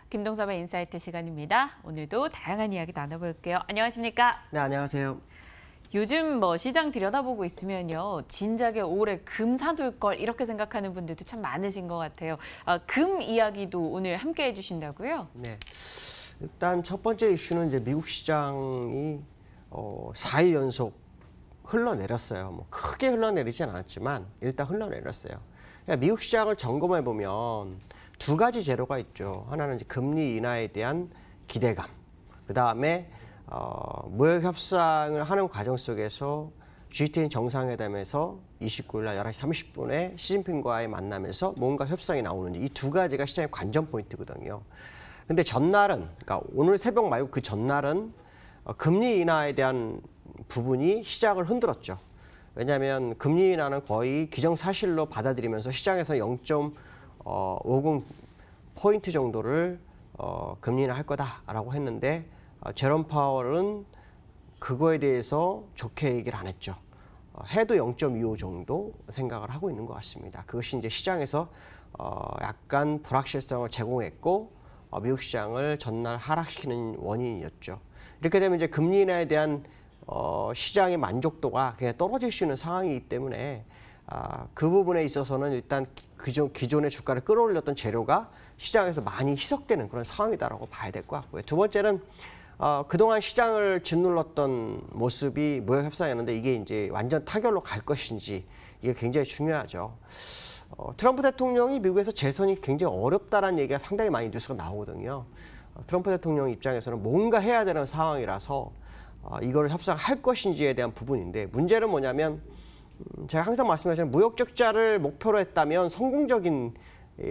김동섭의 인사이트 시간입니다. 오늘도 다양한 이야기 나눠볼게요. 안녕하십니까? 네, 안녕하세요. 요즘 시장 들여다보고 있으면요. 진작에 올해 금 사둘 걸 이렇게 생각하는 분들도 참 많으신 것 같아요. 금 이야기도 오늘 함께 해주신다고요? 네. 일단 첫 번째 이슈는 이제 미국 시장이 4일 연속 흘러내렸어요. 뭐 크게 흘러내리진 않았지만 일단 흘러내렸어요. 그러니까 미국 시장을 점검해 보면 두 가지 재료가 있죠. 하나는 이제 금리 인하에 대한 기대감. 그 다음에 무역 협상을 하는 과정 속에서 G20 정상회담에서 29일 날 11시 30분에 시진핑과의 만남에서 뭔가 협상이 나오는지 이 두 가지가 시장의 관전 포인트거든요. 근데 전날은, 그러니까 오늘 새벽 말고 그 전날은 금리 인하에 대한 부분이 시장을 흔들었죠. 왜냐하면 금리 인하는 거의 기정사실로 받아들이면서 시장에서 0.50포인트 정도를 금리 인하할 거다라고 했는데 제롬 파월은 그거에 대해서 좋게 얘기를 안 했죠. 해도 0.25 정도 생각을 하고 있는 것 같습니다. 그것이 이제 시장에서 약간 불확실성을 제공했고 미국 시장을 전날 하락시키는 원인이었죠. 이렇게 되면 이제 금리 인하에 대한 시장의 만족도가 그냥 떨어질 수 있는 상황이기 때문에 그 부분에 있어서는 일단 기존의 주가를 끌어올렸던 재료가 시장에서 많이 희석되는 그런 상황이다라고 봐야 될 것 같고요. 두 번째는 그동안 시장을 짓눌렀던 모습이 무역 협상이었는데 이게 이제 완전 타결로 갈 것인지 이게 굉장히 중요하죠. 트럼프 대통령이 미국에서 재선이 굉장히 어렵다라는 얘기가 상당히 많이 뉴스가 나오거든요. 트럼프 대통령 입장에서는 뭔가 해야 되는 상황이라서 이걸 협상할 것인지에 대한 부분인데 문제는 뭐냐면 제가 항상 말씀하시는 무역 적자를 목표로 했다면 성공적인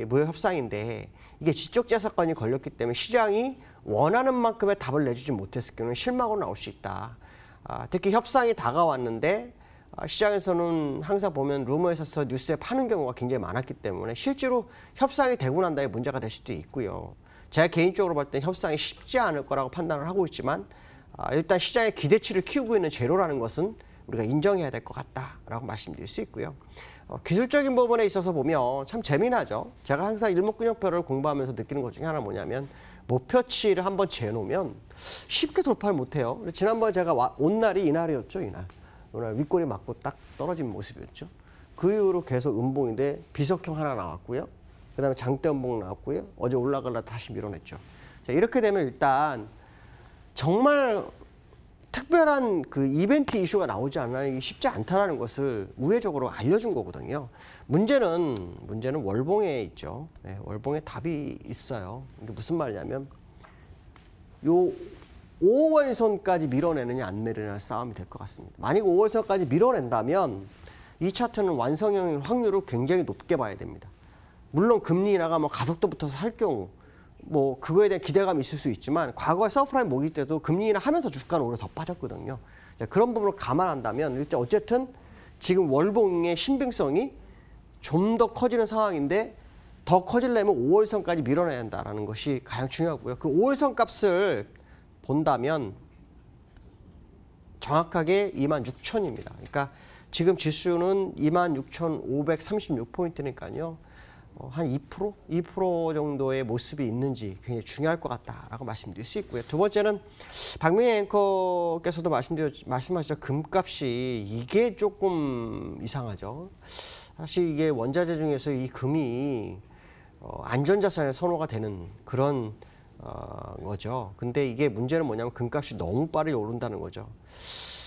무역 협상인데 이게 지적재 사건이 걸렸기 때문에 시장이 원하는 만큼의 답을 내주지 못했을 경우는 실망으로 나올 수 있다. 특히 협상이 다가왔는데 시장에서는 항상 보면 루머에서 뉴스에 파는 경우가 굉장히 많았기 때문에 실제로 협상이 되고 난 다음에 문제가 될 수도 있고요. 제가 개인적으로 볼 때 협상이 쉽지 않을 거라고 판단을 하고 있지만 일단 시장의 기대치를 키우고 있는 재료라는 것은 우리가 인정해야 될 것 같다라고 말씀드릴 수 있고요. 기술적인 부분에 있어서 보면 참 재미나죠. 제가 항상 일목균형표를 공부하면서 느끼는 것 중에 하나 뭐냐면 목표치를 한번 재놓으면 쉽게 돌파를 못해요. 지난번에 제가 온 날이 이날이었죠. 이날 윗꼬리 맞고 딱 떨어진 모습이었죠. 그 이후로 계속 음봉인데 비석형 하나 나왔고요. 그 다음에 장대 음봉 나왔고요. 어제 올라가려다 다시 밀어냈죠. 자, 이렇게 되면 일단 정말 특별한 그 이벤트 이슈가 나오지 않으니 쉽지 않다라는 것을 우회적으로 알려준 거거든요. 문제는 월봉에 있죠. 네, 월봉에 답이 있어요. 이게 무슨 말이냐면 요 5월선까지 밀어내느냐 안 밀어내느냐 싸움이 될 것 같습니다. 만약 5월선까지 밀어낸다면 이 차트는 완성형일 확률을 굉장히 높게 봐야 됩니다. 물론 금리 인하가 가속도 붙어서 할 경우 그거에 대한 기대감이 있을 수 있지만 과거에 서프라임 모기 때도 금리 인하 하면서 주가는 오히려 더 빠졌거든요. 그런 부분을 감안한다면 일단 어쨌든 지금 월봉의 신빙성이 좀 더 커지는 상황인데 더 커지려면 5월선까지 밀어내야 한다는 것이 가장 중요하고요. 그 5월선 값을 본다면 정확하게 26,000입니다. 그러니까 지금 지수는 26,536포인트니까요. 한 2% 정도의 모습이 있는지 굉장히 중요할 것 같다라고 말씀드릴 수 있고요. 두 번째는 박명희 앵커께서도 말씀하셨죠. 금값이 이게 조금 이상하죠. 사실 이게 원자재 중에서 이 금이 안전자산의 선호가 되는 그런 거죠. 근데 이게 문제는 뭐냐면 금값이 너무 빠르게 오른다는 거죠.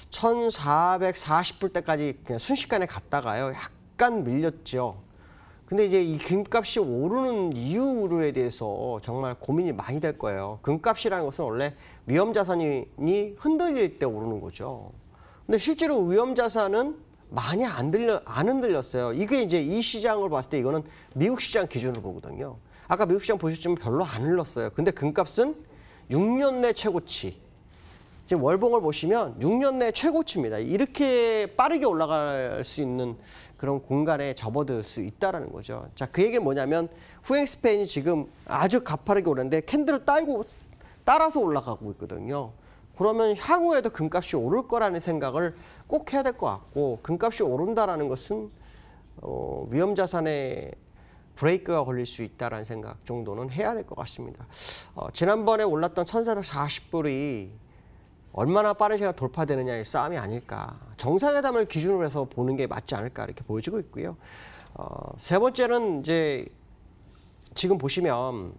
1,440불 때까지 그냥 순식간에 갔다가요. 약간 밀렸죠. 근데 이제 이 금값이 오르는 이유에 대해서 정말 고민이 많이 될 거예요. 금값이라는 것은 원래 위험자산이 흔들릴 때 오르는 거죠. 근데 실제로 위험자산은 많이 안 흔들렸어요. 이게 이제 이 시장을 봤을 때 이거는 미국 시장 기준으로 보거든요. 아까 미국 시장 보셨지만 별로 안 흘렀어요. 근데 금값은 6년 내 최고치. 지금 월봉을 보시면 6년 내 최고치입니다. 이렇게 빠르게 올라갈 수 있는 그런 공간에 접어들 수 있다는 거죠. 자, 그 얘기는 뭐냐면 후행 스팬이 지금 아주 가파르게 오르는데 캔들을 따라서 올라가고 있거든요. 그러면 향후에도 금값이 오를 거라는 생각을 꼭 해야 될 것 같고 금값이 오른다라는 것은 위험자산의 브레이크가 걸릴 수 있다라는 생각 정도는 해야 될 것 같습니다. 지난번에 올랐던 1,440불이 얼마나 빠른 시간 돌파되느냐의 싸움이 아닐까. 정상회담을 기준으로 해서 보는 게 맞지 않을까 이렇게 보여지고 있고요. 세 번째는 이제 지금 보시면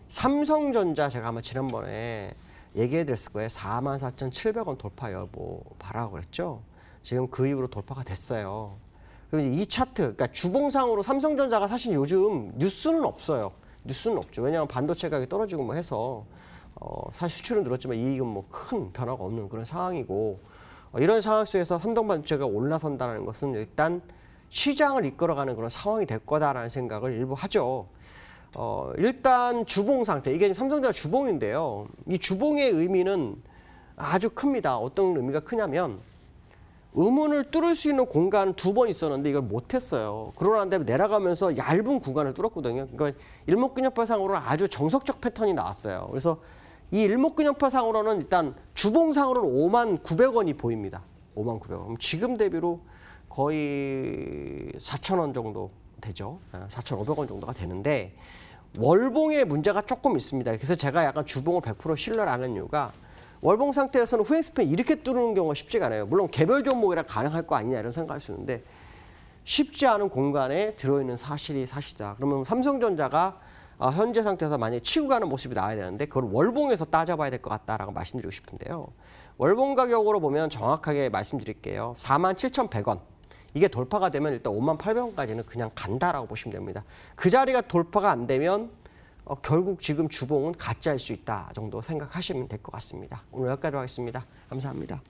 삼성전자 제가 아마 지난번에 얘기해드렸을 거예요. 44,700원 돌파 여부 봐라고 그랬죠. 지금 그 이후로 돌파가 됐어요. 그럼 이제 이 차트, 그러니까 주봉상으로 삼성전자가 사실 요즘 뉴스는 없어요. 뉴스는 없죠. 왜냐하면 반도체 가격이 떨어지고 뭐 해서 사실 수출은 늘었지만 이익은 뭐 큰 변화가 없는 그런 상황이고 이런 상황 속에서 삼성반도체가 올라선다는 것은 일단 시장을 이끌어가는 그런 상황이 될 거다라는 생각을 일부 하죠. 일단 주봉 상태, 이게 삼성전자 주봉인데요. 이 주봉의 의미는 아주 큽니다. 어떤 의미가 크냐면 음운을 뚫을 수 있는 공간 2번 있었는데 이걸 못했어요. 그러나 내려가면서 얇은 구간을 뚫었거든요. 그러니까 일목균형파상으로는 아주 정석적 패턴이 나왔어요. 그래서 이 일목균형파상으로는 일단 주봉상으로는 59,900원이 보입니다. 59,900원. 지금 대비로 거의 4,000원 정도 되죠. 4,500원 정도가 되는데 월봉의 문제가 조금 있습니다. 그래서 제가 약간 주봉을 100% 신뢰를 안 하는 이유가 월봉 상태에서는 후행 스팬 이렇게 뚫는 경우가 쉽지가 않아요. 물론 개별 종목이라 가능할 거 아니냐 이런 생각할 수 있는데 쉽지 않은 공간에 들어있는 사실이 사실이다. 그러면 삼성전자가 현재 상태에서 만약에 치고 가는 모습이 나와야 되는데 그걸 월봉에서 따져봐야 될 것 같다라고 말씀드리고 싶은데요. 월봉 가격으로 보면 정확하게 말씀드릴게요. 47,100원. 이게 돌파가 되면 일단 58,000원까지는 그냥 간다라고 보시면 됩니다. 그 자리가 돌파가 안 되면 결국 지금 주봉은 가짜일 수 있다 정도 생각하시면 될 것 같습니다. 오늘 여기까지 하겠습니다. 감사합니다.